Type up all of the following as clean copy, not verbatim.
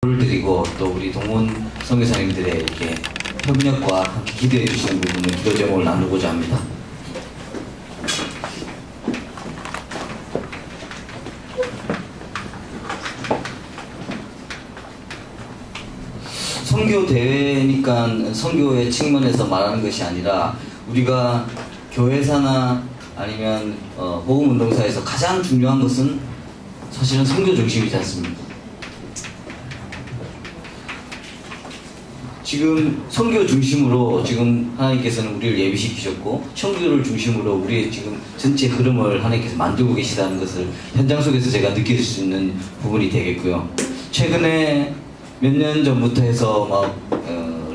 를 드리고 또 우리 동문 선교사님들의 이렇게 협력과 함께 기도해 주시는 부분을 기도 제목을 나누고자 합니다. 선교 대회니까 선교의 측면에서 말하는 것이 아니라 우리가 교회사나 아니면 복음운동사에서 가장 중요한 것은 사실은 선교 중심이지 않습니까? 지금 선교 중심으로 지금 하나님께서는 우리를 예비시키셨고 선교를 중심으로 우리의 지금 전체 흐름을 하나님께서 만들고 계시다는 것을 현장 속에서 제가 느낄 수 있는 부분이 되겠고요. 최근에 몇 년 전부터 해서 막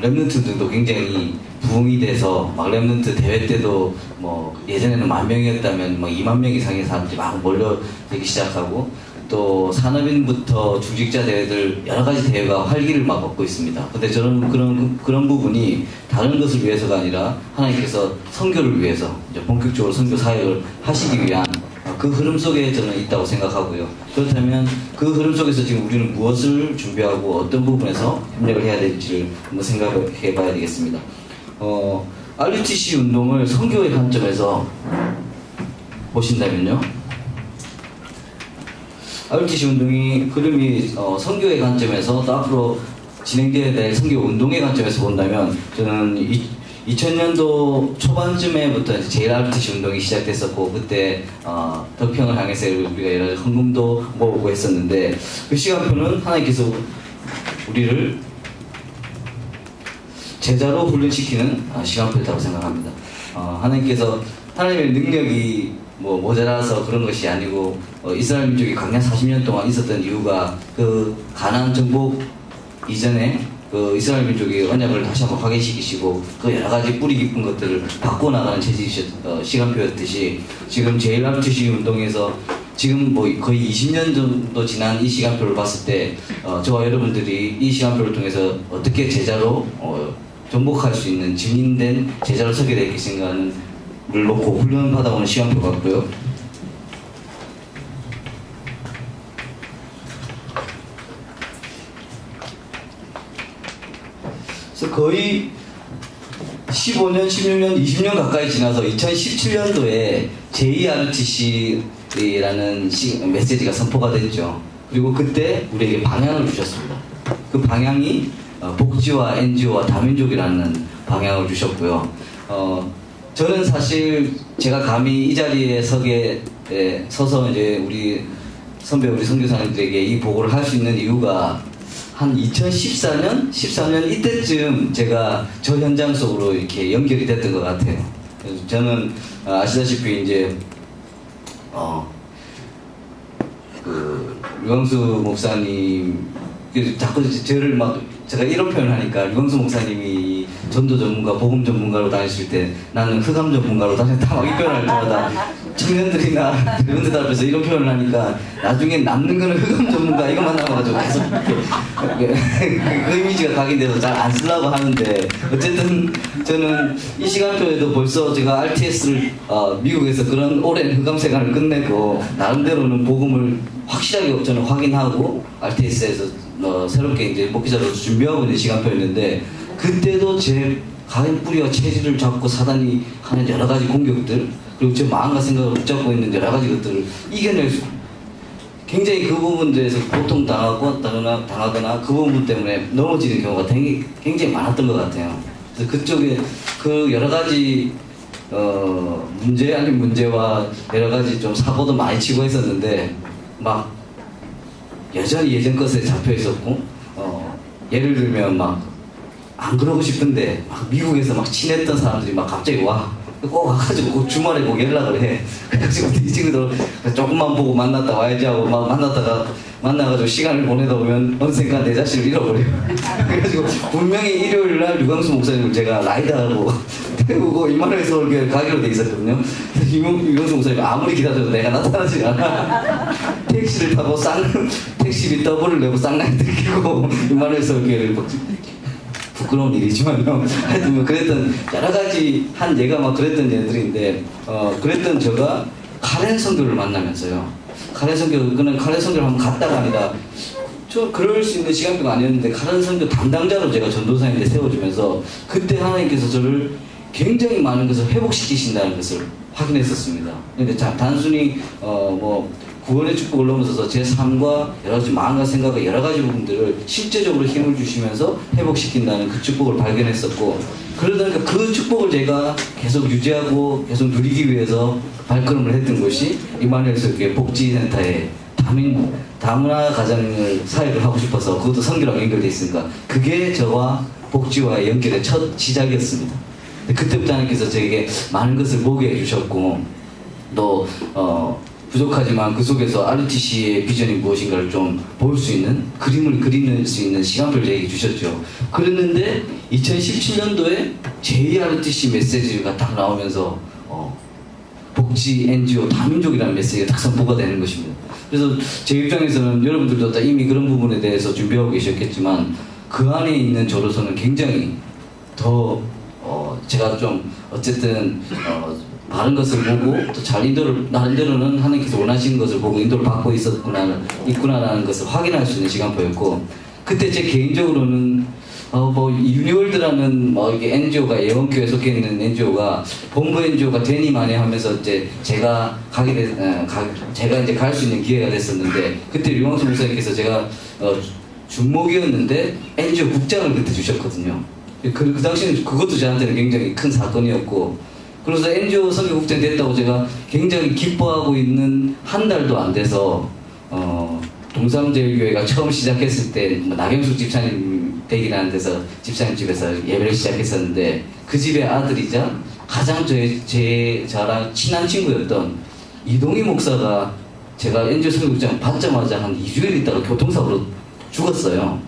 랩런트들도 굉장히 부흥이 돼서 막 랩런트 대회 때도 뭐 예전에는 10,000명이었다면 뭐 20,000명 이상의 사람들이 막 몰려들기 시작하고 또 산업인부터 중직자 대회들 여러 가지 대회가 활기를 막 얻고 있습니다. 근데 저는 그런 부분이 다른 것을 위해서가 아니라 하나님께서 선교를 위해서 이제 본격적으로 선교 사역을 하시기 위한 그 흐름 속에 저는 있다고 생각하고요. 그렇다면 그 흐름 속에서 지금 우리는 무엇을 준비하고 어떤 부분에서 협력을 해야 될지를 한번 생각해 봐야 되겠습니다. RUTC 운동을 선교의 관점에서 보신다면요. RUTC 운동이 흐름이 선교의 관점에서 또 앞으로 진행되어야 될 선교 운동의 관점에서 본다면 저는 2000년도 초반쯤에부터 제일 RUTC 운동이 시작됐었고 그때 덕평을 향해서 우리가 여러 헌금도 모으고 했었는데 그 시간표는 하나님께서 우리를 제자로 훈련시키는 시간표였다고 생각합니다. 하나님께서 하나님의 능력이 뭐 모자라서 그런 것이 아니고 이스라엘 민족이 광야 40년 동안 있었던 이유가 그 가나안 정복 이전에 그 이스라엘 민족의 언약을 다시 한번 확인시키시고 그 여러 가지 뿌리 깊은 것들을 바꿔나가는 시간표였듯이 지금 JRTC 운동에서 지금 뭐 거의 20년 정도 지난 이 시간표를 봤을 때 저와 여러분들이 이 시간표를 통해서 어떻게 제자로 정복할 수 있는 증인된 제자로 서게 될 것인가를 놓고 훈련 받아오는 시간표 같고요. 그래서 거의 15년, 16년, 20년 가까이 지나서 2017년도에 JRTC라는 메시지가 선포가 됐죠. 그리고 그때 우리에게 방향을 주셨습니다. 그 방향이 복지와 NGO와 다민족이라는 방향을 주셨고요. 저는 사실 제가 감히 이 자리에 서서 이제 우리 선배 우리 선교사님들에게 이 보고를 할 수 있는 이유가 한 2014년 이때쯤 제가 저 현장 속으로 이렇게 연결이 됐던 것 같아요. 그래서 저는 아시다시피 이제 그 류광수 목사님 자꾸 저를 막 제가 이런 표현을 하니까 류광수 목사님이 전도 전문가, 복음 전문가로 다니실 때 나는 흑암 전문가로 다녔다 막 이 표현을 할 때마다 청년들이나 여러분들 앞에서 이런 표현을 하니까 나중에 남는 거는 흑암 전문가 이것만 남아가지고 계속 그 이미지가 각인돼서 잘 안 쓰려고 하는데 어쨌든 저는 이 시간표에도 벌써 제가 RTS를 미국에서 그런 오랜 흑암 생활을 끝내고 나름대로는 복음을 확실하게 저는 확인하고 RTS에서 새롭게 이제 목회자로서 준비하고 있는 시간표였는데 그때도 제 가인 뿌리와 체질을 잡고 사단이 하는 여러 가지 공격들 그리고 제 마음과 생각을 붙잡고 있는 여러 가지 것들을 이겨낼 수 굉장히 그 부분들에서 고통당하거나 그 부분 때문에 넘어지는 경우가 굉장히 많았던 것 같아요. 그래서 그쪽에 그 여러 가지 문제 아닌 문제와 여러 가지 좀 사고도 많이 치고 했었는데 막 여전히 예전 것에 잡혀 있었고 예를 들면 막 안 그러고 싶은데 막 미국에서 막 친했던 사람들이 막 갑자기 꼭 와가지고 주말에 꼭 연락을 해. 그래가지고 이 친구들 조금만 보고 만났다 와야지 하고 막 만나가지고 시간을 보내다 보면 언젠가 내 자신을 잃어버려요. 그래가지고 분명히 일요일날 류광수 목사님을 제가 라이드하고 태우고 이만해서 이렇게 가기로 돼 있었거든요. 류광수 목사님 아무리 기다려도 내가 나타나지 않아. 택시를 타고 택시비 더블을 내고 쌍라이트 끼고 이만해서 이렇게 부끄러운 일이지만요. 하여튼 뭐 그랬던 여러 가지 한 얘가 막 그랬던 얘들인데 그랬던 제가 카렌 선교를 만나면서요. 카렌 선교를 한번 갔다가 아니라 저 그럴 수 있는 시간표가 아니었는데 가는 선교 담당자로 제가 전도사인데 세워주면서 그때 하나님께서 저를 굉장히 많은 것을 회복시키신다는 것을 확인했었습니다. 근데 단순히 뭐 구원의 축복을 넘어서서 제 삶과 여러 가지 마음과 생각과 여러 가지 부분들을 실제적으로 힘을 주시면서 회복시킨다는 그 축복을 발견했었고, 그러다가 그 축복을 제가 계속 유지하고 계속 누리기 위해서 발걸음을 했던 것이 임마누엘 설교회 복지센터에 다문화 가정을 사역을 하고 싶어서, 그것도 선교랑 연결되어 있으니까 그게 저와 복지와의 연결의 첫 시작이었습니다. 그때부터 하나님께서 저에게 많은 것을 보게 해주셨고, 또 부족하지만 그 속에서 RUTC의 비전이 무엇인가를 좀 볼 수 있는, 그림을 그릴 수 있는 시간표를 저에게 주셨죠. 그랬는데 2017년도에 제2RUTC 메시지가 딱 나오면서 복지 NGO 다민족이라는 메시지가 딱 선포가 되는 것입니다. 그래서 제 입장에서는 여러분들도 다 이미 그런 부분에 대해서 준비하고 계셨겠지만, 그 안에 있는 저로서는 굉장히 더 제가 좀 어쨌든 바른 것을 보고 또 잘 인도를, 나름대로는 하나님께서 원하시는 것을 보고 인도를 받고 있구나라는 것을 확인할 수 있는 시간표였고, 그때 제 개인적으로는 뭐 유니월드라는 뭐 이게 NGO가, 예원교회에 속해 있는 NGO가 본부 NGO가 되니 마니 하면서 이제 제가 제가 이제 갈 수 있는 기회가 됐었는데, 그때 류광수 목사님께서 제가 중목이었는데 NGO 국장을 그때 주셨거든요. 그 당시에는 그것도 저한테는 굉장히 큰 사건이었고, 그래서 NGO 선교국장이 됐다고 제가 굉장히 기뻐하고 있는 한 달도 안 돼서 동삼제일교회가 처음 시작했을 때 나경숙 집사님 댁이라는 데서 집사님 집에서 예배를 시작했었는데, 그 집의 아들이자 가장 저랑 친한 친구였던 이동희 목사가 제가 NGO 선교국장 받자마자 한 2주일 있다가 교통사고로 죽었어요.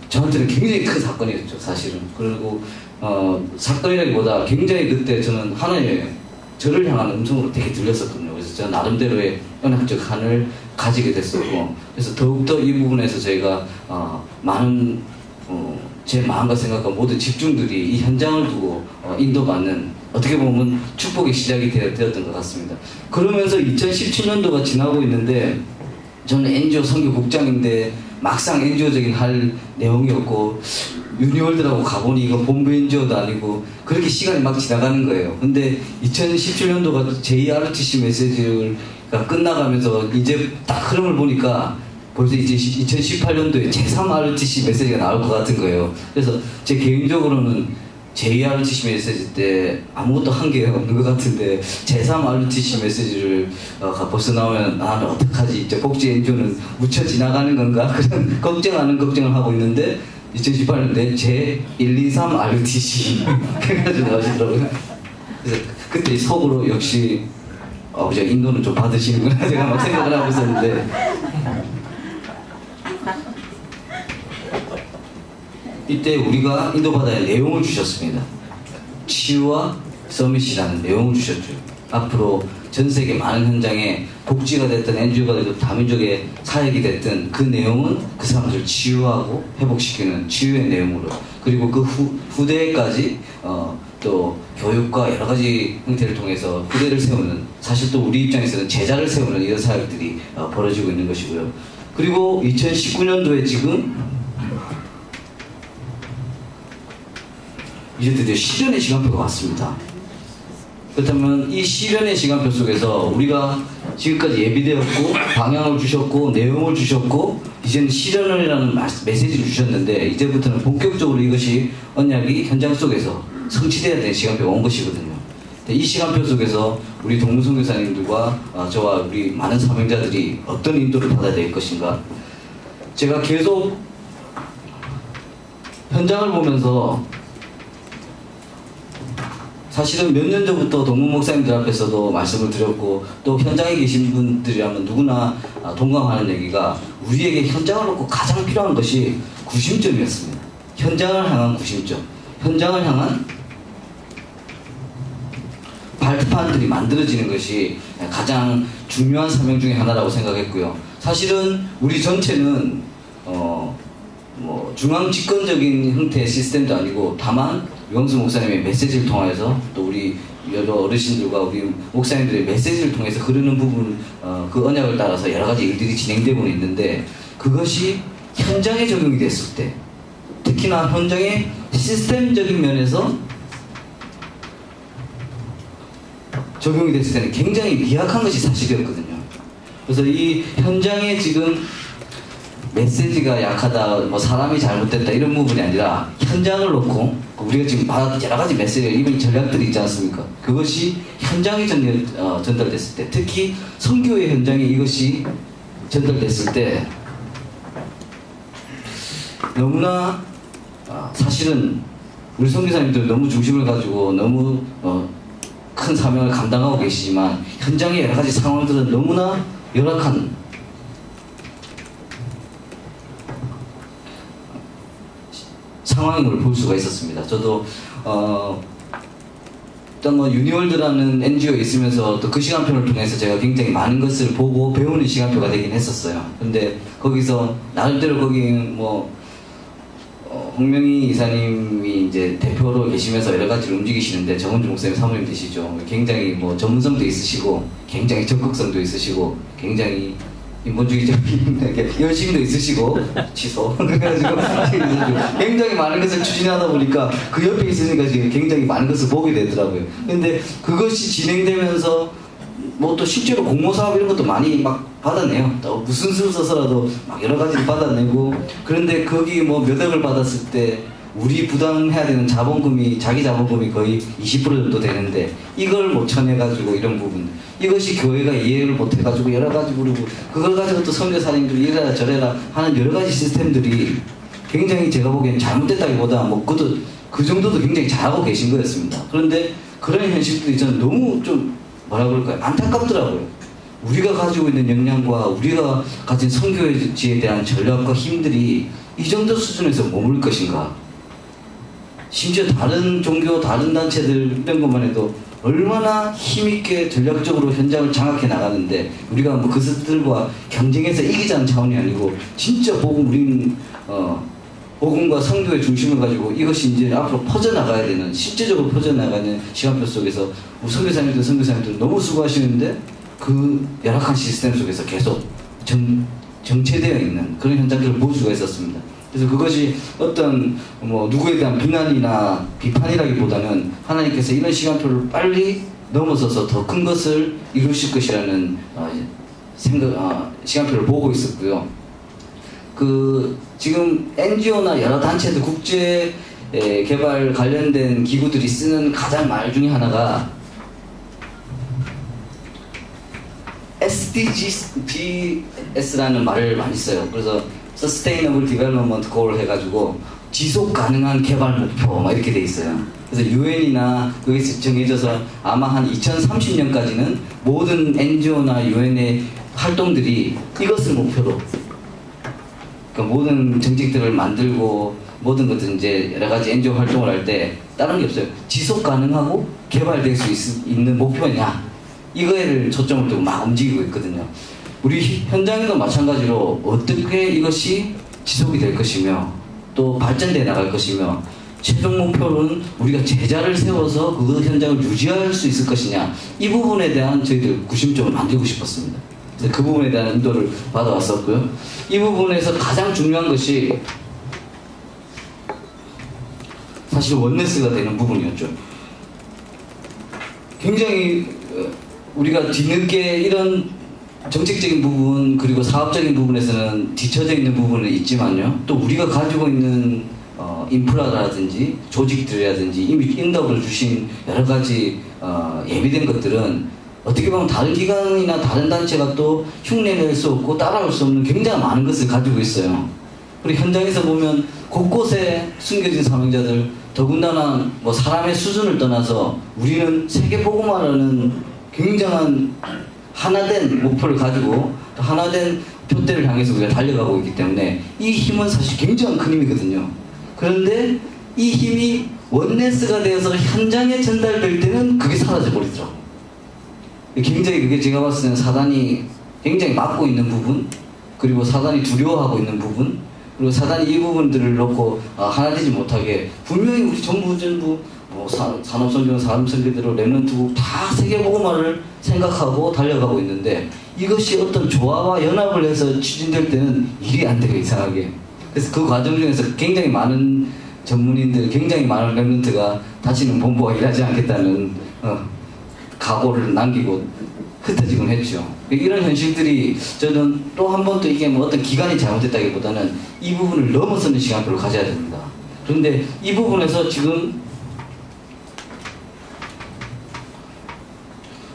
저한테는 굉장히 큰 사건이었죠, 사실은. 그리고 사건이라기보다 굉장히 그때 저는 하나의 저를 향한 음성으로 되게 들렸었거든요. 그래서 저는 나름대로의 연합적 한을 가지게 됐었고, 그래서 더욱더 이 부분에서 저희가 많은 제 마음과 생각과 모든 집중들이 이 현장을 두고 인도받는, 어떻게 보면 축복의 시작이 되었던 것 같습니다. 그러면서 2017년도가 지나고 있는데, 저는 NGO 선교국장인데 막상 NGO적인 할 내용이었고, 유니월드라고 가보니 이거 본부 NGO도 아니고, 그렇게 시간이 막 지나가는 거예요. 근데 2017년도가 제2RUTC 메시지가 끝나가면서 이제 딱 흐름을 보니까 벌써 이제 2018년도에 제3RUTC 메시지가 나올 것 같은 거예요. 그래서 제 개인적으로는 제2RUTC 메시지 때 아무것도 한 게 없는 것 같은데, 제3RUTC 메시지를 벌써 나오면 나는 어떡하지, 이제 복지 NGO는 묻혀 지나가는 건가, 그런 걱정을 하고 있는데, 2018년도에 제123 RUTC 해가지고 나오시더라고요. 그래서 그때 속으로 역시 제가 인도는 좀 받으시는구나 제가 막 생각을 하고 있었는데, 이때 우리가 인도바다에 내용을 주셨습니다. 치유와 서밋이라는 내용을 주셨죠. 앞으로 전 세계 많은 현장에 복지가 됐든 NGO가 됐든 다민족의 사역이 됐든 그 내용은 그 사람들을 치유하고 회복시키는 치유의 내용으로, 그리고 그 후대까지 또 교육과 여러 가지 형태를 통해서 후대를 세우는, 사실 또 우리 입장에서는 제자를 세우는 이런 사역들이 벌어지고 있는 것이고요. 그리고 2019년도에 지금 이제 드디어 실현의 시간표가 왔습니다. 그렇다면 이 실현의 시간표 속에서 우리가 지금까지 예비되었고 방향을 주셨고 내용을 주셨고 이제는 실현이라는 메시지를 주셨는데, 이제부터는 본격적으로 이것이 언약이 현장 속에서 성취되어야 되는 시간표가 온 것이거든요. 이 시간표 속에서 우리 동무선교사님들과 저와 우리 많은 사명자들이 어떤 인도를 받아야 될 것인가, 제가 계속 현장을 보면서, 사실은 몇 년 전부터 동문 목사님들 앞에서도 말씀을 드렸고, 또 현장에 계신 분들이라면 누구나 동감하는 얘기가, 우리에게 현장을 놓고 가장 필요한 것이 구심점이었습니다. 현장을 향한 구심점, 현장을 향한 발판들이 만들어지는 것이 가장 중요한 사명 중에 하나라고 생각했고요. 사실은 우리 전체는 뭐 중앙 집권적인 형태의 시스템도 아니고 다만 유광수 목사님의 메시지를 통해서 또 우리 여러 어르신들과 우리 목사님들의 메시지를 통해서 흐르는 부분 그 언약을 따라서 여러 가지 일들이 진행되고 있는데 그것이 현장에 적용이 됐을 때 특히나 현장의 시스템적인 면에서 적용이 됐을 때는 굉장히 미약한 것이 사실이었거든요. 그래서 이 현장에 지금 메시지가 약하다, 뭐 사람이 잘못됐다 이런 부분이 아니라 현장을 놓고 우리가 지금 여러 가지 메시지가 이런 전략들이 있지 않습니까? 그것이 현장에 전달됐을 때, 특히 선교의 현장에 이것이 전달됐을 때 너무나 사실은 우리 선교사님들 너무 중심을 가지고 너무 큰 사명을 감당하고 계시지만 현장의 여러 가지 상황들은 너무나 열악한 상황임을 볼 수가 있었습니다. 저도 어떤 뭐 유니월드라는 NGO에 있으면서 또 그 시간표를 통해서 제가 굉장히 많은 것을 보고 배우는 시간표가 되긴 했었어요. 근데 거기서 나름대로 거기 뭐 홍명희 이사님이 이제 대표로 계시면서 여러 가지를 움직이시는데 정은주 목사님 사모님 되시죠. 굉장히 뭐 전문성도 있으시고 굉장히 적극성도 있으시고 굉장히 인본주의적인 열심도 있으시고 취소 그래가지고 굉장히 많은 것을 추진하다 보니까 그 옆에 있으니까 지금 굉장히 많은 것을 보게 되더라고요. 근데 그것이 진행되면서 뭐 또 실제로 공모사업 이런 것도 많이 막 받아내요. 또 무슨 수를 써서라도 막 여러 가지를 받아내고 그런데 거기 뭐 몇 억을 받았을 때 우리 부담해야 되는 자본금이 자기 자본금이 거의 20% 정도 되는데 이걸 못 쳐내가지고 이런 부분 이것이 교회가 이해를 못해가지고 여러 가지 그러고 그걸 가지고 또 선교사님들 이래라 저래라 하는 여러 가지 시스템들이 굉장히 제가 보기엔 잘못됐다기보다 뭐 그 정도도 굉장히 잘하고 계신 거였습니다. 그런데 그런 현실들이 저는 너무 좀 뭐라 그럴까요? 안타깝더라고요. 우리가 가지고 있는 역량과 우리가 가진 선교지에 대한 전략과 힘들이 이 정도 수준에서 머물 것인가? 심지어 다른 종교, 다른 단체들 이런 것만 해도 얼마나 힘있게 전략적으로 현장을 장악해 나가는데 우리가 뭐 그들과 경쟁해서 이기자는 차원이 아니고 진짜 우리는 복음과 선교의 중심을 가지고 이것이 이제 앞으로 퍼져나가야 되는 실제적으로 퍼져나가는 시간표 속에서 선교사님들 너무 수고하시는데 그 열악한 시스템 속에서 계속 정체되어 있는 그런 현장들을 볼 수가 있었습니다. 그래서 그것이 어떤 뭐 누구에 대한 비난이나 비판이라기보다는 하나님께서 이런 시간표를 빨리 넘어서서 더 큰 것을 이루실 것이라는 시간표를 보고 있었고요. 지금 NGO나 여러 단체들 국제 개발 관련된 기구들이 쓰는 가장 말 중에 하나가 SDGs라는 말을 많이 써요. 그래서 Sustainable Development Goal 해가지고 지속 가능한 개발 목표 막 이렇게 돼 있어요. 그래서 UN이나 그게 정해져서 아마 한 2030년까지는 모든 NGO나 UN의 활동들이 이것을 목표로 그러니까 모든 정책들을 만들고 모든 것들 이제 여러 가지 NGO 활동을 할 때 다른 게 없어요. 지속 가능하고 개발될 수 있는 목표냐 이거를 초점을 두고 막 움직이고 있거든요. 우리 현장에도 마찬가지로 어떻게 이것이 지속이 될 것이며 또 발전돼 나갈 것이며 최종 목표는 우리가 제자를 세워서 그 현장을 유지할 수 있을 것이냐 이 부분에 대한 저희들 구심점을 만들고 싶었습니다. 그래서 그 부분에 대한 인도를 받아왔었고요. 이 부분에서 가장 중요한 것이 사실 원네스가 되는 부분이었죠. 굉장히 우리가 뒤늦게 이런 정책적인 부분 그리고 사업적인 부분에서는 뒤처져 있는 부분은 있지만요. 또 우리가 가지고 있는 인프라라든지 조직들이라든지 이미 인덕을 주신 여러 가지 예비된 것들은 어떻게 보면 다른 기관이나 다른 단체가 또 흉내낼 수 없고 따라올 수 없는 굉장히 많은 것을 가지고 있어요. 그리고 현장에서 보면 곳곳에 숨겨진 사명자들 더군다나 뭐 사람의 수준을 떠나서 우리는 세계 복음화라는 굉장한 하나된 목표를 가지고 하나된 표대를 향해서 우리가 달려가고 있기 때문에 이 힘은 사실 굉장히 큰 힘이거든요. 그런데 이 힘이 원네스가 되어서 현장에 전달될 때는 그게 사라져 버리더라고요. 굉장히 그게 제가 봤을 때는 사단이 굉장히 막고 있는 부분 그리고 사단이 두려워하고 있는 부분 그리고 사단이 이 부분들을 놓고 하나 되지 못하게 분명히 우리 정부 뭐 산업선교, 사람선교대로 랩런트국 다 세계보고마를 생각하고 달려가고 있는데 이것이 어떤 조화와 연합을 해서 추진될 때는 일이 안 돼요, 이상하게. 그래서 그 과정 중에서 굉장히 많은 전문인들, 굉장히 많은 랩런트가 다시는 본부와 일하지 않겠다는 각오를 남기고 흩어지곤 했죠. 이런 현실들이 저는 또 한 번 또 이게 뭐 어떤 기간이 잘못됐다기보다는 이 부분을 넘어서는 시간표를 가져야 됩니다. 그런데 이 부분에서 지금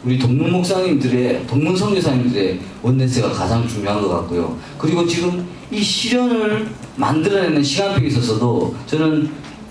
우리 동문 목사님들의, 동문 선교사님들의 원네스가 가장 중요한 것 같고요. 그리고 지금 이 실현을 만들어내는 시간표에 있어서도 저는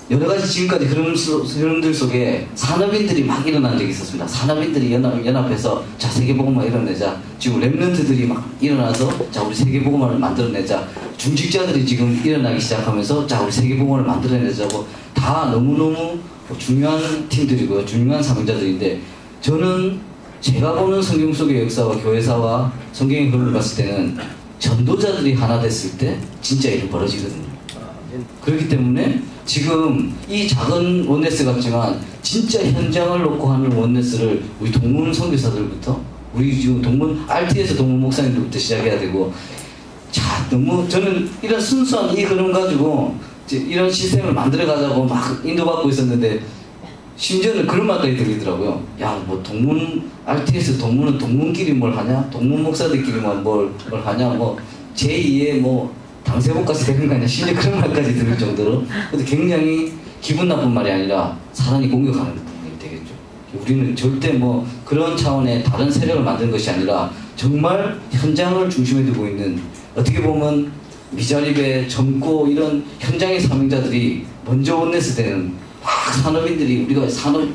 여러 가지 지금까지 흐름들 속에 산업인들이 막 일어난 적이 있었습니다. 산업인들이 연합해서 자, 세계보고마 일어내자. 지금 랩런트들이 막 일어나서 자, 우리 세계보고마를 만들어내자. 중직자들이 지금 일어나기 시작하면서 자, 우리 세계보고마를 만들어내자고 다 너무너무 중요한 팀들이고요. 중요한 사명자들인데 저는 제가 보는 성경 속의 역사와 교회사와 성경의 흐름을 봤을 때는 전도자들이 하나 됐을 때 진짜 일이 벌어지거든요. 그렇기 때문에 지금 이 작은 원네스 같지만 진짜 현장을 놓고 하는 원네스를 우리 동문 선교사들부터 우리 지금 동문 RT에서 동문 목사님들부터 시작해야 되고 자 너무 저는 이런 순수한 이 흐름 가지고 이런 시스템을 만들어 가자고 막 인도받고 있었는데 심지어는 그런 말까지 들리더라고요. 야, 뭐 동문 RTS 동문은 동문끼리 뭘 하냐? 동문 목사들끼리만 뭘 하냐? 뭐 제2의 뭐 당세복까지 되는 거 아니야? 심지어 그런 말까지 들을 정도로. 근데 굉장히 기분 나쁜 말이 아니라 사단이 공격하는 부분이 되겠죠. 우리는 절대 뭐 그런 차원의 다른 세력을 만든 것이 아니라 정말 현장을 중심에 두고 있는 어떻게 보면 미자립에 젊고 이런 현장의 사명자들이 먼저 원네스 되는 막 산업인들이 우리가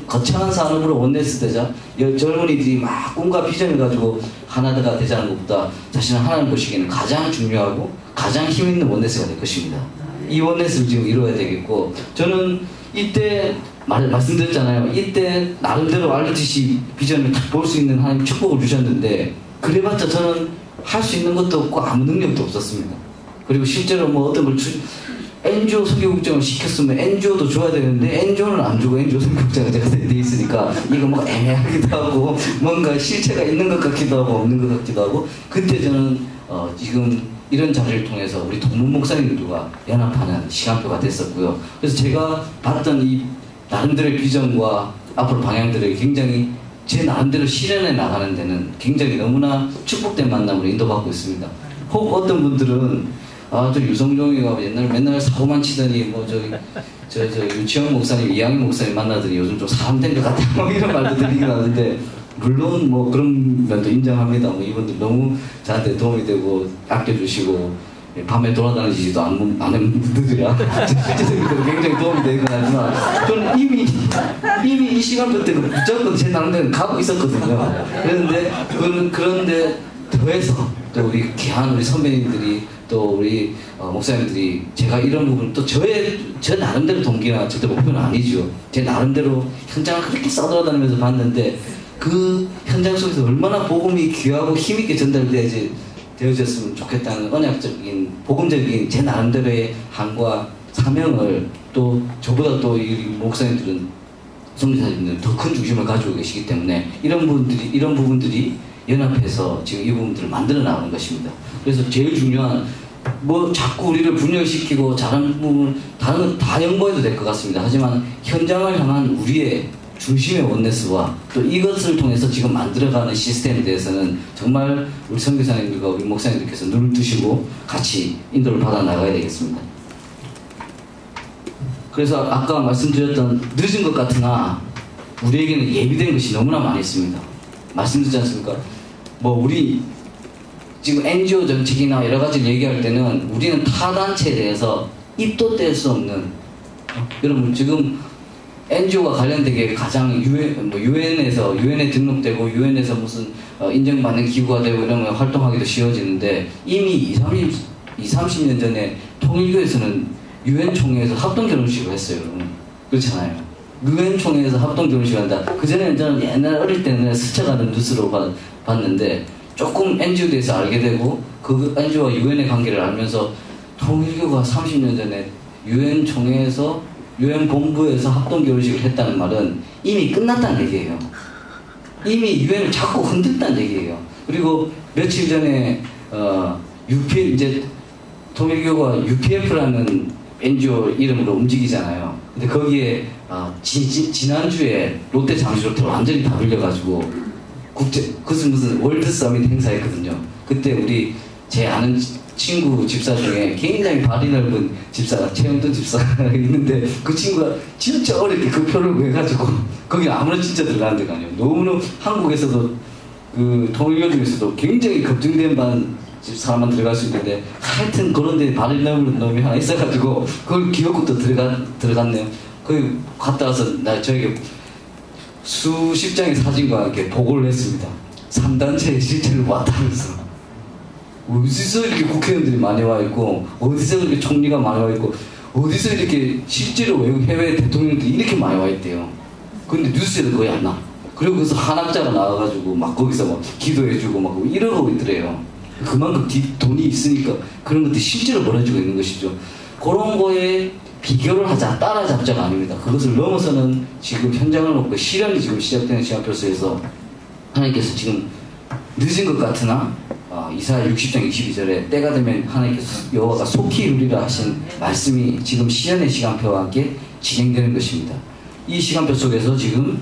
거창한 산업으로 원네스 되자 젊은이들이 막 꿈과 비전을 가지고 하나가 되자는 것보다 자신을 하나님 보시기에는 가장 중요하고 가장 힘있는 원네스가 될 것입니다. 이 원네스를 지금 이루어야 되겠고 저는 이때 말씀드렸잖아요. 이때 나름대로 RTC 비전을 볼 수 있는 하나님 축복을 주셨는데 그래봤자 저는 할 수 있는 것도 없고 아무 능력도 없었습니다. 그리고 실제로 뭐 어떤 걸 NGO 선교국장을 시켰으면 NGO도 줘야 되는데 NGO는 안 주고 NGO 선교국장이 제가 돼 있으니까 이거 뭐 애매하기도 하고 뭔가 실체가 있는 것 같기도 하고 없는 것 같기도 하고 그때 저는 지금 이런 자리를 통해서 우리 동문 목사님들과 연합하는 시간표가 됐었고요. 그래서 제가 봤던 이 나름대로의 비전과 앞으로 방향들을 굉장히 제 나름대로 실현해 나가는 데는 굉장히 너무나 축복된 만남으로 인도받고 있습니다. 혹 어떤 분들은 저 유성종이가 맨날 사고만 치더니 뭐 저 유치원 목사님, 이양희 목사님 만나더니 요즘 좀 사람 된 것 같다 뭐 이런 말도 들리긴 하는데 물론 뭐 그런 면도 인정합니다. 뭐 이분들 너무 저한테 도움이 되고 아껴주시고 밤에 돌아다니지도 않는 분들이라 실제적으로 굉장히 도움이 되긴 하지만 저는 이미 이 시간표 때 무조건 제 나름대로 가고 있었거든요. 그런데 더해서 또 우리 귀한 우리 선배님들이 또 우리 목사님들이 제가 이런 부분 또 저 나름대로 동기나 절대 목표는 아니죠. 제 나름대로 현장을 그렇게 싸돌아다니면서 봤는데 그 현장 속에서 얼마나 복음이 귀하고 힘있게 되어졌으면 좋겠다는 언약적인 복음적인 제 나름대로의 한과 사명을 또 저보다 또 이 목사님들은 선교사님들은 더 큰 중심을 가지고 계시기 때문에 이런 부분들이 연합해서 지금 이 부분들을 만들어 나가는 것입니다. 그래서 제일 중요한 뭐 자꾸 우리를 분열시키고 다른 부분 다른 건 다 양보해도 될 것 같습니다. 하지만 현장을 향한 우리의 중심의 원네스와 또 이것을 통해서 지금 만들어가는 시스템에 대해서는 정말 우리 선교사님들과 우리 목사님들께서 눈을 뜨시고 같이 인도를 받아 나가야 되겠습니다. 그래서 아까 말씀드렸던 늦은 것 같으나 우리에게는 예비된 것이 너무나 많이 있습니다. 말씀드리지 않습니까? 뭐 우리 지금 NGO 정책이나 여러 가지를 얘기할 때는 우리는 타 단체에 대해서 입도 뗄 수 없는 여러분 지금 NGO가 관련되게 가장 유엔에 등록되고 유엔에서 무슨 인정받는 기구가 되고 이러면 활동하기도 쉬워지는데 이미 20-30년 전에 통일교에서는 유엔 총회에서 합동 결혼식을 했어요. 그렇잖아요. 유엔 총회에서 합동 결혼식을 한다. 그전에는 저는 옛날 어릴 때는 스쳐가는 뉴스로 봤는데 조금 NGO에 대해서 알게 되고 그 NGO와 유엔의 관계를 알면서 통일교가 30년 전에 유엔 총회에서 유엔 본부에서 합동 결혼식을 했다는 말은 이미 끝났다는 얘기예요. 이미 유엔을 자꾸 흔들었다는 얘기예요. 그리고 며칠 전에 UPF 이제 통일교가 UPF라는 NGO 이름으로 움직이잖아요. 근데 거기에 지난주에 롯데 장시로터 완전히 다 빌려가지고 무슨 월드 서밋 행사했거든요. 그때 우리 제 아는 친구 집사 중에 굉장히 발이 넓은 집사가 최영돈 집사가 있는데 그 친구가 진짜 어렵게 그 표를 구해가지고 거기 아무런 진짜 들어가는 데가 아니에요. 너무나 한국에서도 그 통일교 중에서도 굉장히 검증된 반 사람만 들어갈 수 있는데 하여튼 그런 데 발이 넓은 놈이 하나 있어가지고 그걸 기어국도 들어갔네요. 거기 갔다 와서 저에게 수십 장의 사진과 함께 보고를 했습니다. 3단체의 실체를 왔다면서 어디서 이렇게 국회의원들이 많이 와 있고 어디서 이렇게 총리가 많이 와 있고 어디서 이렇게 실제로 외국 해외 대통령들이 이렇게 많이 와 있대요. 근데 뉴스에도 거의 안 나. 그리고 거기서 한학자가 나와가지고 막 거기서 막 기도해주고 막 이러고 있더래요. 그만큼 돈이 있으니까 그런 것들이 실제로 벌어지고 있는 것이죠. 그런 거에 비교를 하자, 따라잡자가 아닙니다. 그것을 넘어서는 지금 현장을 놓고 실현이 지금 시작되는 시간표에서 하나님께서 지금 늦은 것 같으나 이사야 60장 22절에 때가 되면 하나님께서 여호와가 속히 이루리라 하신 말씀이 지금 시연의 시간표와 함께 진행되는 것입니다. 이 시간표 속에서 지금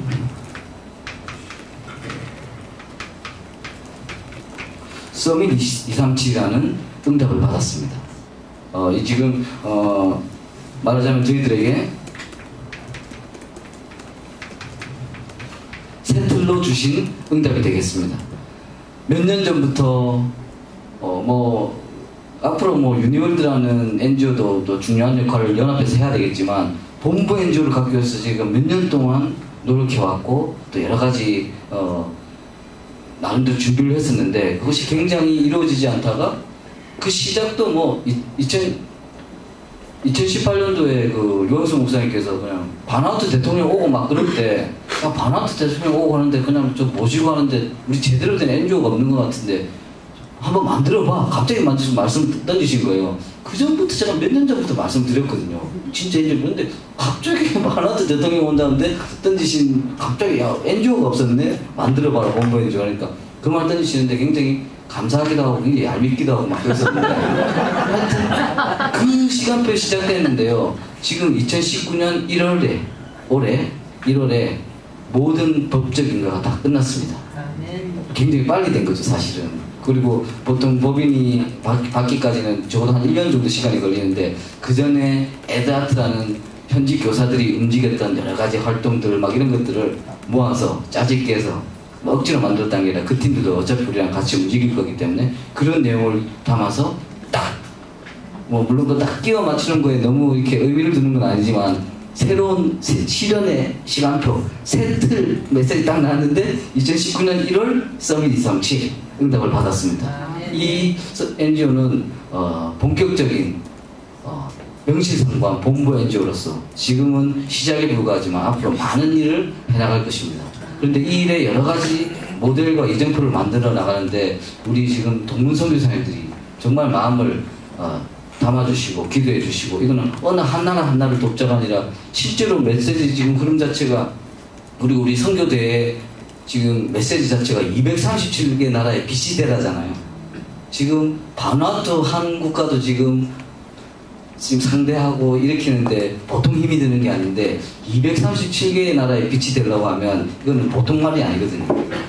서밋 237이라는 응답을 받았습니다. 지금 말하자면 저희들에게 새 틀로 주신 응답이 되겠습니다. 몇 년 전부터 앞으로 유니월드라는 NGO도 또 중요한 역할을 연합해서 해야 되겠지만 본부 NGO를 갖기 위해서 제가 몇 년 동안 노력해왔고 또 여러 가지 나름대로 준비를 했었는데 그것이 굉장히 이루어지지 않다가 그 시작도 2018년도에 그 류광수 목사님께서 그냥 바나우트 대통령 오고 막 그럴 때 바나우트 대통령 오고 하는데 그냥 좀 모시고 하는데 우리 제대로 된 NGO가 없는 것 같은데 한번 만들어봐. 갑자기 말씀 던지신 거예요. 그 전부터 제가 몇 년 전부터 말씀드렸거든요. 진짜 NGO. 그런데 갑자기 바나우트 대통령 온다는데 던지신 갑자기 NGO가 없었네? 만들어봐라 본부 NGO 하니까 그 말 던지시는데 굉장히 감사하기도 하고 굉장히 얄밉기도 하고 막 그랬었는데 하여튼 그 시간표 시작됐는데요. 지금 2019년 1월에 올해 1월에 모든 법적 인가가 다 끝났습니다. 굉장히 빨리 된 거죠 사실은. 그리고 보통 법인이 받기까지는 적어도 한 1년 정도 시간이 걸리는데 그 전에 에드아트라는 현지 교사들이 움직였던 여러 가지 활동들 막 이런 것들을 모아서 짜집게 해서 억지로 만들었다는 게 아니라 그 팀들도 어차피 우리랑 같이 움직일 거기 때문에 그런 내용을 담아서 딱 물론 그 딱 끼워 맞추는 거에 너무 이렇게 의미를 두는 건 아니지만 새로운 실현의 시간표 새 틀 메시지 딱 나왔는데 2019년 1월 서밋 237 응답을 받았습니다. 이 NGO는 본격적인 명실상부한 본부 NGO로서 지금은 시작에 불과하지만 앞으로 많은 일을 해나갈 것입니다. 그런데 이 일에 여러 가지 모델과 이정표를 만들어 나가는데 우리 지금 동문선교사님들이 정말 마음을 담아주시고 기도해 주시고 이거는 어느 하나나 하나를 돕자가 아니라 실제로 메시지 지금 흐름 자체가 그리고 우리 선교대의 지금 메시지 자체가 237개 나라의 비시대라잖아요. 지금 바누아투 한 국가도 지금 상대하고 일으키는데 보통 힘이 드는 게 아닌데 237개의 나라에 빛이 되려고 하면 이거는 보통 말이 아니거든요.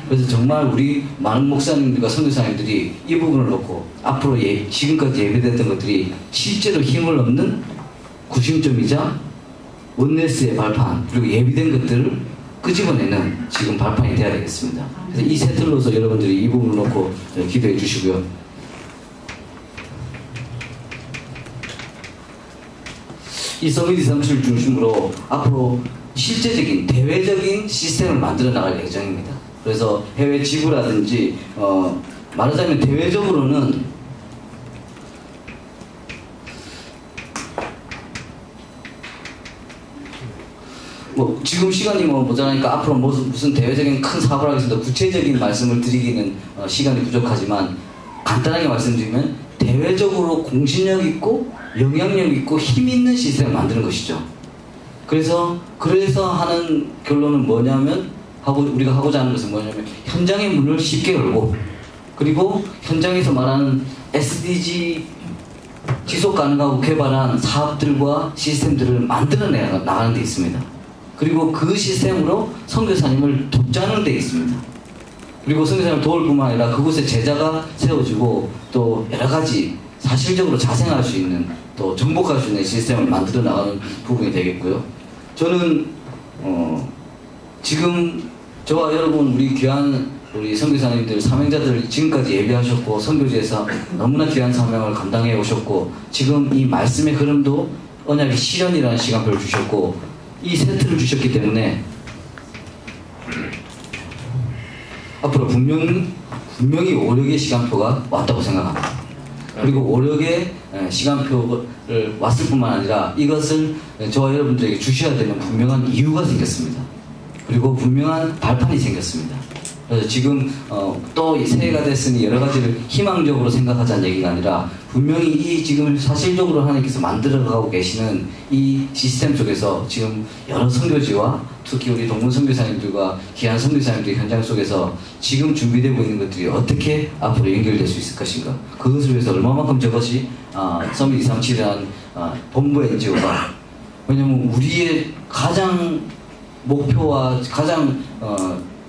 그래서 정말 우리 많은 목사님들과 선교사님들이 이 부분을 놓고 앞으로 지금까지 예배됐던 것들이 실제로 힘을 얻는 구심점이자 원네스의 발판 그리고 예비된 것들을 끄집어내는 지금 발판이 돼야 되겠습니다. 그래서 이 세틀로서 여러분들이 이 부분을 놓고 기도해 주시고요. 이 서밋 237을 중심으로 앞으로 실제적인 대외적인 시스템을 만들어 나갈 예정입니다. 그래서 해외 지부라든지 말하자면 대외적으로는 지금 시간이 모자라니까 앞으로 무슨 대외적인 큰 사업을 하겠습니다. 구체적인 말씀을 드리기는 시간이 부족하지만 간단하게 말씀드리면 대외적으로 공신력 있고 영향력 있고 힘 있는 시스템을 만드는 것이죠. 그래서 하는 결론은 뭐냐면 우리가 하고자 하는 것은 뭐냐면 현장의 문을 쉽게 열고, 그리고 현장에서 말하는 SDG 지속 가능하고 개발한 사업들과 시스템들을 만들어 나가는 데 있습니다. 그리고 그 시스템으로 선교사님을 돕자는 데 있습니다. 그리고 선교사님을 도울 뿐만 아니라 그곳에 제자가 세워지고 또 여러 가지 사실적으로 자생할 수 있는, 또 정복할 수 있는 시스템을 만들어 나가는 부분이 되겠고요. 저는 지금 저와 여러분 우리 선교사님들, 사명자들 지금까지 예비하셨고 선교지에서 너무나 귀한 사명을 감당해 오셨고, 지금 이 말씀의 흐름도 언약의 실현이라는 시간표를 주셨고 이 세트를 주셨기 때문에 앞으로 분명히 오력의 시간표가 왔다고 생각합니다. 그리고 오력의 시간표를 왔을 뿐만 아니라 이것을 저와 여러분들에게 주셔야 되는 분명한 이유가 생겼습니다. 그리고 분명한 발판이 생겼습니다. 그래서 지금 또 새해가 됐으니 여러 가지를 희망적으로 생각하자는 얘기가 아니라 분명히 이 지금 사실적으로 하나님께서 만들어가고 계시는 이 시스템 속에서 지금 여러 선교지와 특히 우리 동문 선교사님들과 귀한 선교사님들의 현장 속에서 지금 준비되고 있는 것들이 어떻게 앞으로 연결될 수 있을 것인가, 그것을 위해서 얼마만큼 저것이 서밋 237이라는 본부 NGO가, 왜냐면 우리의 가장 목표와 가장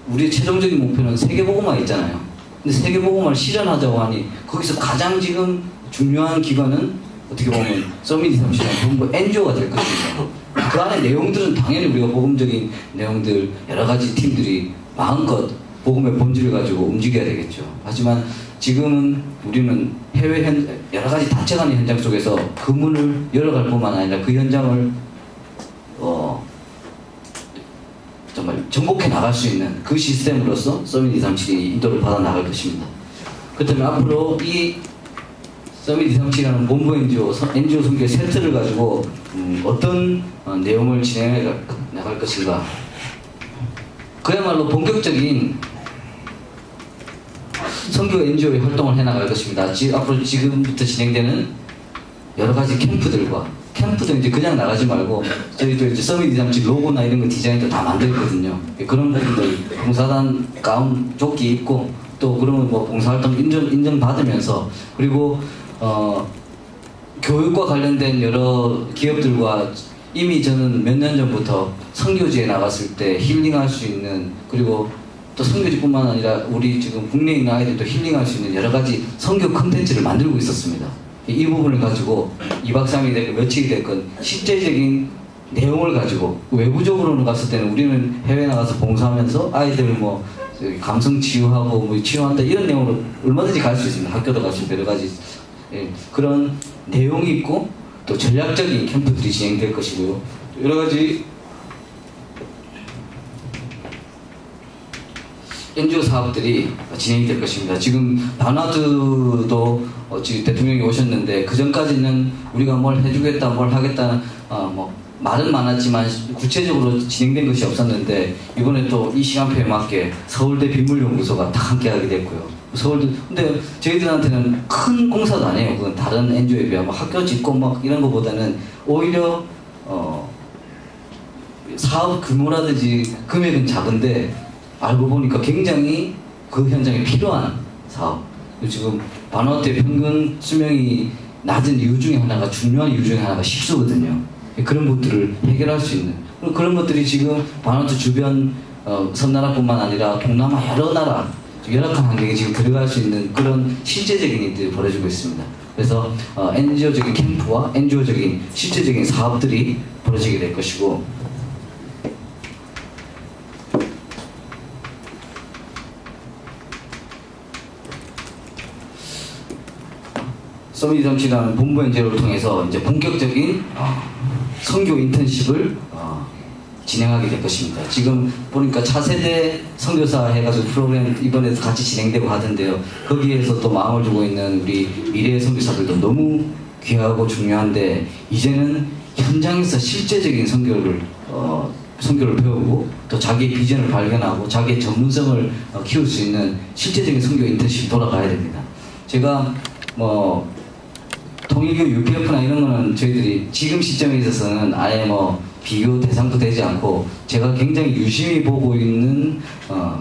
우리의 최종적인 목표는 세계복음화 있잖아요. 근데 세계복음화를 실현하자고 하니 거기서 가장 지금 중요한 기관은 어떻게 보면 서밋 237이라는 본부 NGO가 될 것입니다. 그 안에 내용들은 당연히 우리가 복음적인 내용들 여러 가지 팀들이 마음껏 복음의 본질을 가지고 움직여야 되겠죠. 하지만 지금은 우리는 해외 여러 가지 단체 간의 현장 속에서 그 문을 열어갈 뿐만 아니라 그 현장을 정말 정복해 나갈 수 있는 그 시스템으로서 서밋 237이 인도를 받아 나갈 것입니다. 그렇다면 앞으로 이 서밋 237이라는 본부 NGO 선교의 세트를 가지고 어떤 내용을 진행해 나갈 것인가, 그야말로 본격적인 선교 NGO의 활동을 해 나갈 것입니다. 앞으로 지금부터 진행되는 여러 가지 캠프도 이제 그냥 나가지 말고 저희도 이제 서밋 237 로고나 이런 거 디자인도 다 만들거든요. 그런 부분들 봉사단 가운 조끼 입고 또 그러면 뭐 봉사활동 인정받으면서, 그리고 교육과 관련된 여러 기업들과 이미 저는 몇 년 전부터 선교지에 나갔을 때 힐링할 수 있는, 그리고 또 선교지뿐만 아니라 우리 지금 국내에 있는 아이들도 힐링할 수 있는 여러 가지 선교 콘텐츠를 만들고 있었습니다. 이 부분을 가지고 2박 3일이 됐건 며칠이 됐건 실제적인 내용을 가지고, 외부적으로는 갔을 때는 우리는 해외 나가서 봉사하면서 아이들 뭐 감성 치유하고 뭐 치유한다 이런 내용으로 얼마든지 갈 수 있습니다. 학교도 갈 수 있고 여러 가지 그런 내용이 있고 또 전략적인 캠프들이 진행될 것이고요. 여러 가지 NGO 사업들이 진행이 될 것입니다. 지금 바나드도 지금 대통령이 오셨는데 그 전까지는 우리가 뭘 해주겠다, 뭘 하겠다, 뭐 말은 많았지만 구체적으로 진행된 것이 없었는데 이번에 또 이 시간표에 맞게 서울대 빗물연구소가 다 함께하게 됐고요. 근데 저희들한테는 큰 공사도 아니에요. 그건 다른 NGO에 비하면 학교 짓고 막 이런 것보다는 오히려 사업 규모라든지 금액은 작은데 알고 보니까 굉장히 그 현장에 필요한 사업. 지금 바누아투의 평균 수명이 낮은 이유 중에 하나가, 중요한 이유 중에 하나가 식수거든요. 그런 것들을 해결할 수 있는 그런 것들이 지금 바누아투 주변 섬나라뿐만 아니라 동남아 여러 나라 열악한 환경에 지금 들어갈 수 있는 그런 실제적인 일들이 벌어지고 있습니다. 그래서 NGO적인 캠프와 NGO적인 실제적인 사업들이 벌어지게 될 것이고, 서밋 237이라는 본부 NGO를 통해서 이제 본격적인 선교 인턴십을 진행하게 될 것입니다. 지금 보니까 차세대 선교사 해가지고 프로그램 이번에도 같이 진행되고 하던데요. 거기에서 또 마음을 두고 있는 우리 미래의 선교사들도 너무 귀하고 중요한데, 이제는 현장에서 실제적인 선교를 배우고 또 자기의 비전을 발견하고 자기의 전문성을 키울 수 있는 실제적인 선교 인턴십이 돌아가야 됩니다. 제가 통일교 UPF나 이런 거는 저희들이 지금 시점에 있어서는 아예 뭐 비교 대상도 되지 않고 제가 굉장히 유심히 보고 있는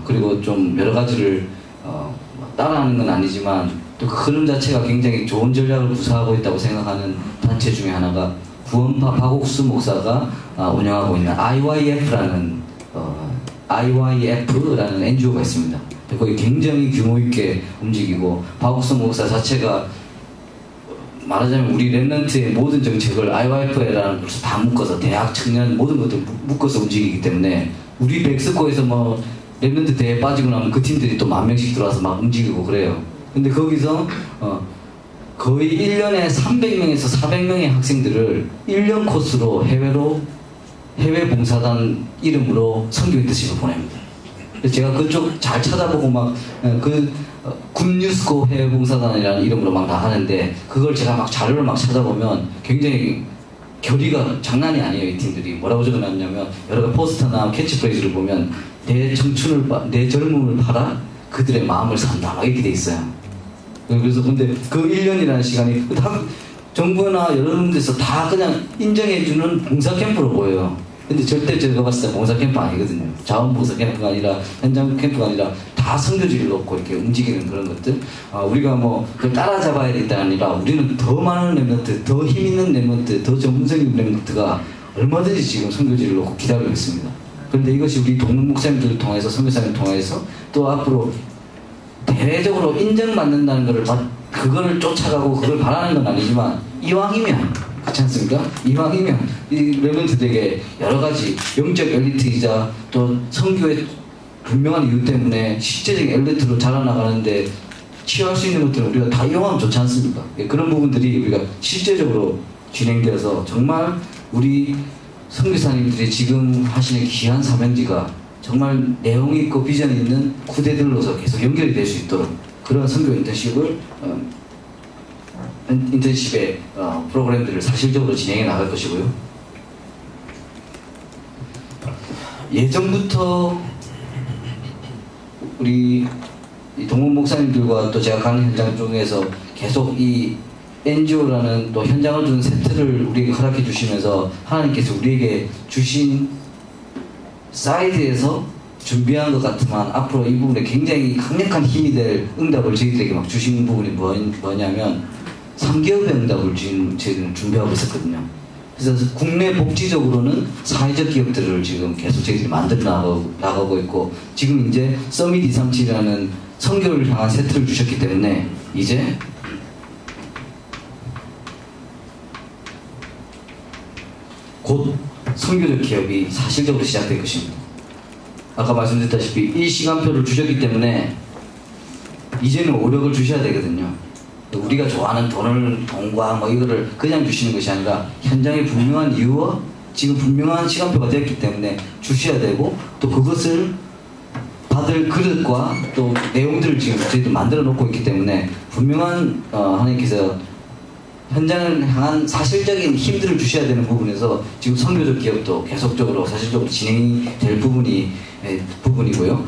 그리고 좀 여러 가지를 따라하는 건 아니지만 또 그 흐름 자체가 굉장히 좋은 전략을 구사하고 있다고 생각하는 단체 중에 하나가 구원파 박옥수 목사가 운영하고 있는 IYF라는 NGO가 있습니다. 거기 굉장히 규모 있게 움직이고 박옥수 목사 자체가 말하자면 우리 랩런트의 모든 정책을 IYF라는 곳에서 다 묶어서 대학, 청년 모든 것들 묶어서 움직이기 때문에 우리 백스코에서 뭐 랩런트 대회에 빠지고 나면 그 팀들이 또 10,000명씩 들어와서 막 움직이고 그래요. 근데 거기서 거의 1년에 300명에서 400명의 학생들을 1년 코스로 해외 봉사단 이름으로 선교 인턴십을 보냅니다. 그래서 제가 그쪽 잘 찾아보고 막 굿뉴스코 해외 봉사단이라는 이름으로 막 다 하는데 그걸 제가 막 자료를 막 찾아보면 굉장히 결의가 장난이 아니에요. 이 팀들이 뭐라고 적어놨냐면 여러 가지 포스터나 캐치프레이즈를 보면 내 젊음을 팔아 그들의 마음을 산다 이렇게 돼 있어요. 그래서 근데 그 1년이라는 시간이 다 정부나 여러 군데서 다 그냥 인정해주는 봉사 캠프로 보여요. 근데 절대 제가 봤을 때 봉사 캠프 아니거든요. 자원봉사 캠프가 아니라 현장 캠프가 아니라 다 선교지를 놓고 이렇게 움직이는 그런 것들. 우리가 뭐 그걸 따라잡아야 된다 아니라 우리는 더 많은 랩런트, 더 힘 있는 랩런트, 더 전문성이 있는 랩런트가 얼마든지 지금 선교지를 놓고 기다리고 있습니다. 그런데 이것이 우리 동문 목사님들을 통해서 선교사님을 통해서 또 앞으로 대외적으로 인정받는다는 그거를 쫓아가고 그걸 바라는 건 아니지만 이왕이면 그렇지 않습니까? 이왕이면 이 랩런트들에게 여러 가지 영적 엘리트이자 또 선교의 분명한 이유 때문에 실제적인 엘리트로 자라나가는데 취할 수 있는 것들은 우리가 다 이용하면 좋지 않습니까? 그런 부분들이 우리가 실제적으로 진행되어서 정말 우리 선교사님들이 지금 하시는 귀한 사명지가 정말 내용 있고 비전 있는 구대들로서 계속 연결이 될 수 있도록 그런 선교 인턴십의 프로그램들을 사실적으로 진행해 나갈 것이고요. 예전부터 우리 동문 목사님들과 또 제가 가는 현장 중에서 계속 이 NGO라는 또 현장을 주는 세트를 우리에게 허락해 주시면서 하나님께서 우리에게 주신 사이드에서 준비한 것 같지만 앞으로 이 부분에 굉장히 강력한 힘이 될 응답을 저희들에게 막 주신 부분이 뭐냐면 3개월의 응답을 저희들은 준비하고 있었거든요. 그래서 국내 복지적으로는 사회적 기업들을 지금 계속 저희들이 만들어 나가고 있고 지금 이제 서밋 237이라는 선교를 향한 세트를 주셨기 때문에 이제 곧 선교적 기업이 사실적으로 시작될 것입니다. 아까 말씀드렸다시피 이 시간표를 주셨기 때문에 이제는 오력을 주셔야 되거든요. 우리가 좋아하는 돈과 뭐 이거를 그냥 주시는 것이 아니라 현장에 분명한 이유와 지금 분명한 시간표가 되었기 때문에 주셔야 되고 또 그것을 받을 그릇과 또 내용들을 지금 저희도 만들어 놓고 있기 때문에 분명한 하나님께서 현장을 향한 사실적인 힘들을 주셔야 되는 부분에서 지금 선교적 기업도 계속적으로 사실적으로 진행이 될 부분이고요.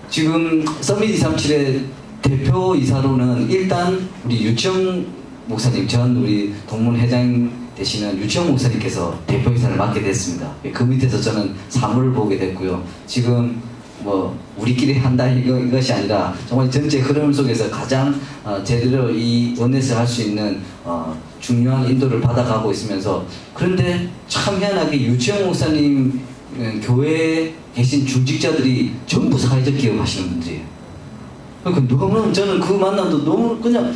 지금 서밋 237의 대표이사로는 일단 우리 유치영 목사님, 전 우리 동문 회장 되시는 유치영 목사님께서 대표이사를 맡게 됐습니다. 그 밑에서 저는 사무를 보게 됐고요. 지금 뭐 우리끼리 한다 이것이 아니라 정말 전체 흐름 속에서 가장 제대로 이 원넷을 할 수 있는 중요한 인도를 받아가고 있으면서 그런데 참 희한하게 유치영 목사님 교회에 계신 중직자들이 전부 사회적 기업 하시는 분들이에요. 그러니까 너무 저는 그 만남도 너무 그냥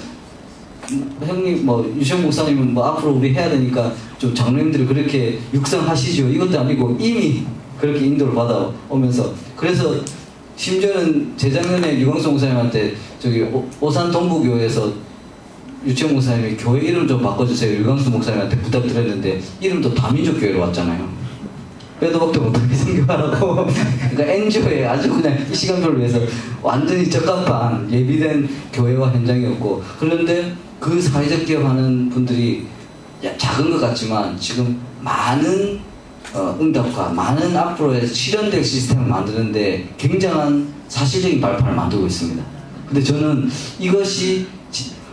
형님 뭐 유시영 목사님은 뭐 앞으로 우리 해야 되니까 좀 장로님들이 그렇게 육성하시죠 이것도 아니고 이미 그렇게 인도를 받아오면서 그래서 심지어는 재작년에 유광수 목사님한테 저기 오산 동부교회에서 유치영 목사님이 교회 이름 좀 바꿔주세요 유광수 목사님한테 부탁드렸는데 이름도 다민족교회로 왔잖아요. 빼도 박도 못하게 생겨하라고 그러니까 NGO에 아주 그냥 이 시간표를 위해서 완전히 적합한 예비된 교회와 현장이었고 그런데 그 사회적 기업하는 분들이 작은 것 같지만 지금 많은 응답과 많은 앞으로의 실현될 시스템을 만드는데 굉장한 사실적인 발판을 만들고 있습니다. 근데 저는 이것이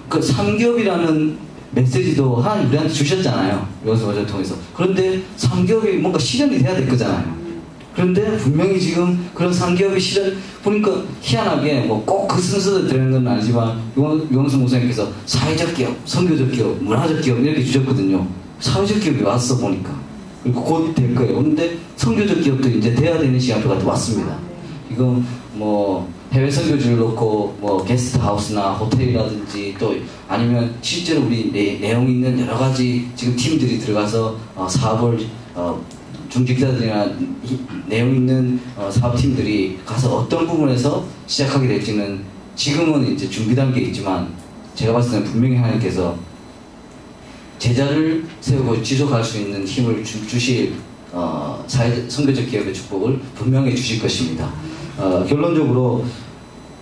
그 3기업이라는 메시지도 하나님 우리한테 주셨잖아요. 요새 버전 통해서. 그런데 3기업이 뭔가 실현이 돼야 될 거잖아요. 그런데 분명히 지금 그런 3기업이 실현, 보니까 희한하게 뭐 꼭 그 순서대로 되는 건 아니지만 유광수 목사님께서 사회적 기업, 선교적 기업, 문화적 기업 이렇게 주셨거든요. 사회적 기업이 왔어 보니까. 그리고 곧 될 거예요. 그런데 선교적 기업도 이제 돼야 되는 시간표가 또 왔습니다. 이건 뭐 해외 선교지를 놓고 뭐 게스트하우스나 호텔이라든지 또 아니면 실제로 우리 내용 있는 여러 가지 지금 팀들이 들어가서 사업을 중직자들이나 내용 있는 사업팀들이 가서 어떤 부분에서 시작하게 될지는 지금은 이제 준비 단계에 있지만 제가 봤을 때는 분명히 하나님께서 제자를 세우고 지속할 수 있는 힘을 주실 선교적 기업의 축복을 분명히 주실 것입니다. 결론적으로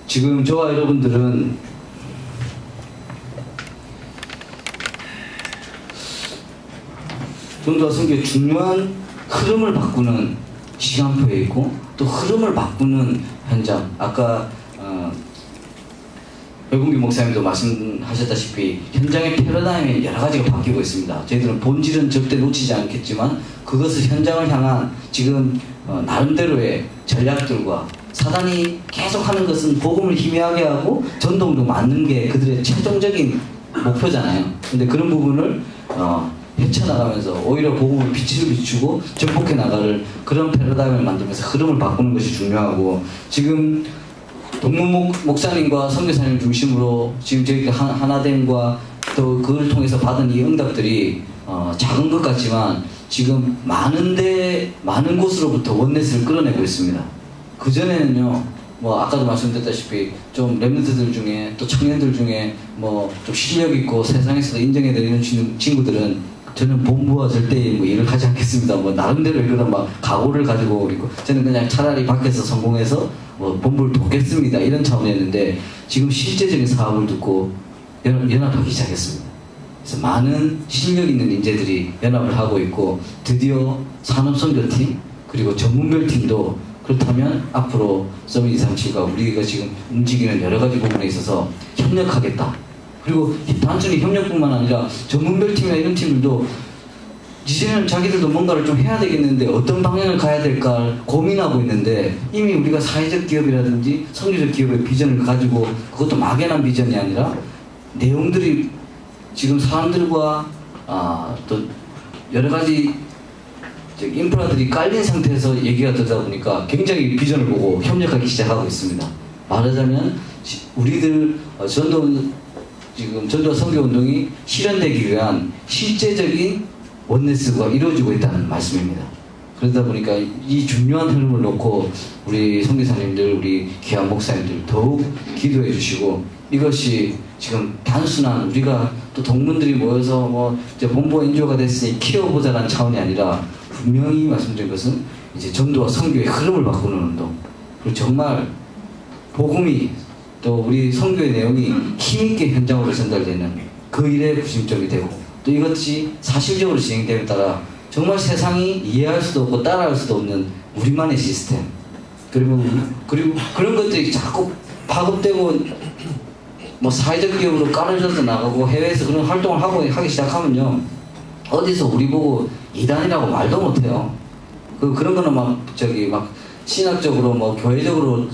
지금 저와 여러분들은 전도와 선교의 중요한 흐름을 바꾸는 시간표에 있고 또 흐름을 바꾸는 현장. 아까 외국인 목사님도 말씀하셨다시피 현장의 패러다임이 여러 가지가 바뀌고 있습니다. 저희들은 본질은 절대 놓치지 않겠지만 그것을 현장을 향한 지금 나름대로의 전략들과 사단이 계속하는 것은 복음을 희미하게 하고 전동도 맞는 게 그들의 최종적인 목표잖아요. 근데 그런 부분을 헤쳐나가면서 오히려 복음을 빛을 비추고 정복해 나가는 그런 패러다임을 만들면서 흐름을 바꾸는 것이 중요하고 지금 동문 목사님과 선교사님 중심으로 지금 저희 하나됨과 또 그걸 통해서 받은 이 응답들이 작은 것 같지만 지금 많은 곳으로부터 원넷을 끌어내고 있습니다. 그전에는요, 뭐 아까도 말씀드렸다시피 좀 랩런트들 중에 또 청년들 중에 뭐 좀 실력 있고 세상에서도 인정해드리는 친구들은 저는 본부와 절대 뭐 일을 하지 않겠습니다. 뭐 나름대로 이런 막 각오를 가지고 그리고 저는 그냥 차라리 밖에서 성공해서 뭐 본부를 돕겠습니다. 이런 차원이었는데 지금 실제적인 사업을 듣고 연합하기 시작했습니다. 그래서 많은 실력 있는 인재들이 연합을 하고 있고 드디어 산업선교팀 그리고 전문별 팀도 그렇다면 앞으로 서밋 237과 우리가 지금 움직이는 여러 가지 부분에 있어서 협력하겠다. 그리고 단순히 협력뿐만 아니라 전문별 팀이나 이런 팀들도 이제는 자기들도 뭔가를 좀 해야 되겠는데 어떤 방향을 가야 될까 고민하고 있는데 이미 우리가 사회적 기업이라든지 선교적 기업의 비전을 가지고 그것도 막연한 비전이 아니라 내용들이 지금 사람들과 또 여러 가지 인프라들이 깔린 상태에서 얘기가 되다 보니까 굉장히 비전을 보고 협력하기 시작하고 있습니다. 말하자면 우리들 지금 전도와 선교운동이 실현되기 위한 실제적인 원네스가 이루어지고 있다는 말씀입니다. 그러다 보니까 이 중요한 흐름을 놓고 우리 선교사님들, 우리 귀한 목사님들 더욱 기도해 주시고 이것이 지금 단순한 우리가 또 동문들이 모여서 뭐 이제 본부가 인조가 됐으니 키워보자라는 차원이 아니라 분명히 말씀드린 것은 이제 전도와 선교의 흐름을 바꾸는 운동 그리고 정말 복음이 또 우리 선교의 내용이 힘있게 현장으로 전달되는 그 일에 구심점이 되고 또 이것이 사실적으로 진행됨에 따라 정말 세상이 이해할 수도 없고 따라할 수도 없는 우리만의 시스템 그리고 그런 것들이 자꾸 파급되고 뭐 사회적 기업으로 깔아져서 나가고 해외에서 그런 활동을 하기 시작하면요 어디서 우리 보고 이단이라고 말도 못해요. 그런 거는 막 신학적으로 뭐 교회적으로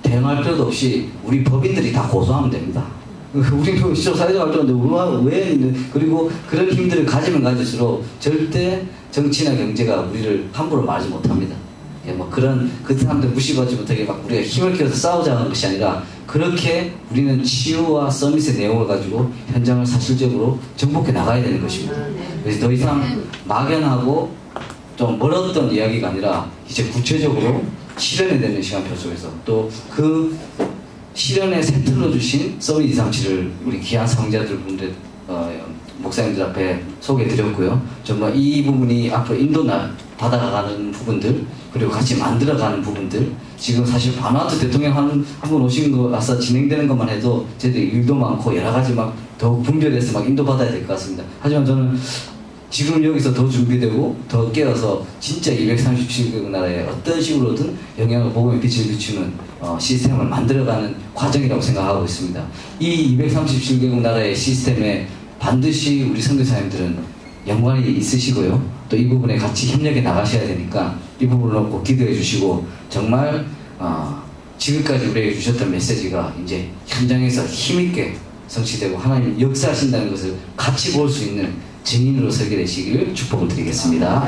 대응할 필요도 없이 우리 법인들이 다 고소하면 됩니다. 우리 진짜 사회적 활동인데 왜 그리고 그런 힘들을 가지면 가질수록 절대 정치나 경제가 우리를 함부로 말하지 못합니다. 뭐 그 사람들 무시받지 못하게 막 우리가 힘을 키워서 싸우자는 것이 아니라 그렇게 우리는 치유와 서밋의 내용을 가지고 현장을 사실적으로 정복해 나가야 되는 것입니다. 그래서 더 이상 막연하고 좀 멀었던 이야기가 아니라 이제 구체적으로 실현이 되는 시간표 속에서 또 그 실현에 새틀러 주신 서밋 237을 우리 귀한 사용자들 분들 목사님들 앞에 소개해드렸고요. 정말 이 부분이 앞으로 인도나 받아가는 부분들 그리고 같이 만들어가는 부분들 지금 사실 바누아투 대통령 한 분 오신 거 와서 진행되는 것만 해도 저희들이 일도 많고 여러 가지 막 더욱 분별해서 막 인도받아야 될 것 같습니다. 하지만 저는 지금 여기서 더 준비되고 더 깨어서 진짜 237개국 나라에 어떤 식으로든 영향을 복음의 빛을 비추는 시스템을 만들어가는 과정이라고 생각하고 있습니다. 이 237개국 나라의 시스템에 반드시 우리 선교사님들은 연관이 있으시고요. 또 이 부분에 같이 협력해 나가셔야 되니까 이 부분을 꼭 기도해 주시고 정말 지금까지 우리에게 주셨던 메시지가 이제 현장에서 힘있게 성취되고 하나님 역사하신다는 것을 같이 볼 수 있는 증인으로 서게 되시기를 축복을 드리겠습니다.